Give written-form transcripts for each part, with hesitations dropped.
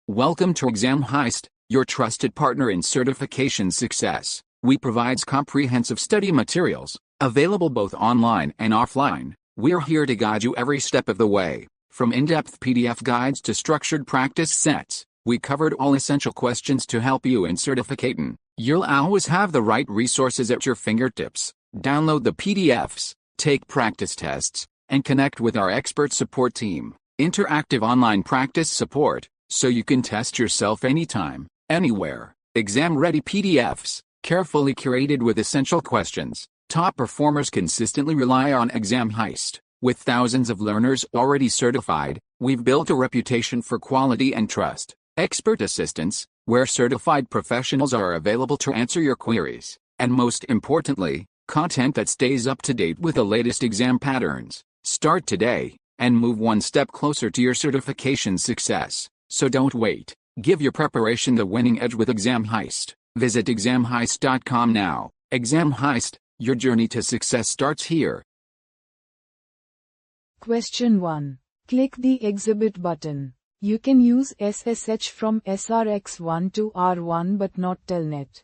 Welcome to Exam Heist, your trusted partner in certification success. We provide comprehensive study materials, available both online and offline. We're here to guide you every step of the way. From in-depth PDF guides to structured practice sets, we covered all essential questions to help you in certificating. You'll always have the right resources at your fingertips. Download the PDFs, take practice tests, and connect with our expert support team. Interactive online practice support, so you can test yourself anytime, anywhere. Exam-ready PDFs, carefully curated with essential questions. Top performers consistently rely on Exam Heist. With thousands of learners already certified, we've built a reputation for quality and trust. Expert assistance, where certified professionals are available to answer your queries. And most importantly, content that stays up to date with the latest exam patterns. Start today, and move one step closer to your certification success. So don't wait. Give your preparation the winning edge with Exam Heist. Visit examheist.com now. Exam Heist, your journey to success starts here. Question 1. Click the Exhibit button. You can use SSH from SRX1 to R1 but not Telnet.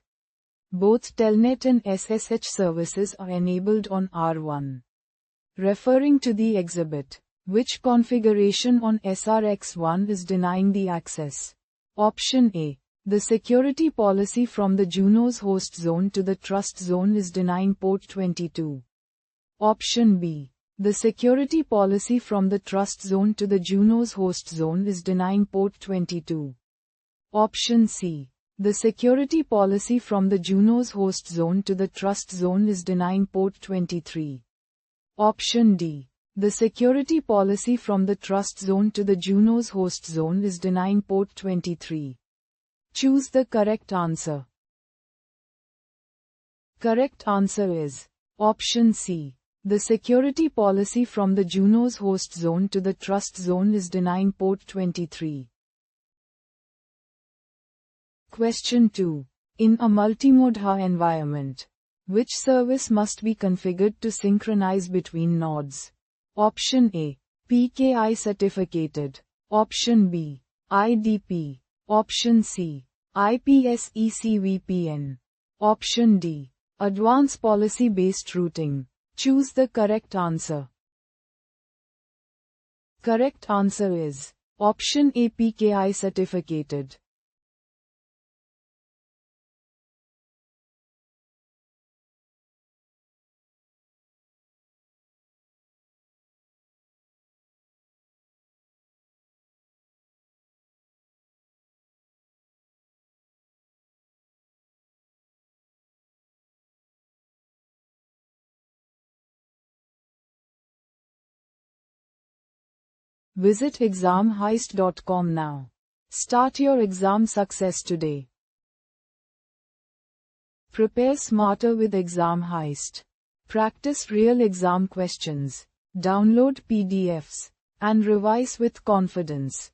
Both Telnet and SSH services are enabled on R1. Referring to the exhibit, which configuration on SRX1 is denying the access? Option A. The security policy from the Juno's host zone to the trust zone is denying port 22. Option B. The security policy from the trust zone to the Juno's host zone is denying port 22. Option C. The security policy from the Juno's host zone to the trust zone is denying port 23. Option D. The security policy from the trust zone to the Juno's host zone is denying port 23. Choose the correct answer. Correct answer is Option C. The security policy from the Juno's host zone to the trust zone is denying port 23. Question 2. In a multimode HA environment, which service must be configured to synchronize between nodes? Option A. PKI certificated. Option B. IDP. Option C. IPsec VPN. Option D. Advanced policy-based routing. Choose the correct answer. Correct answer is Option A. PKI certificated. Visit examheist.com now. Start your exam success today. Prepare smarter with Exam Heist. Practice real exam questions. Download PDFs. And revise with confidence.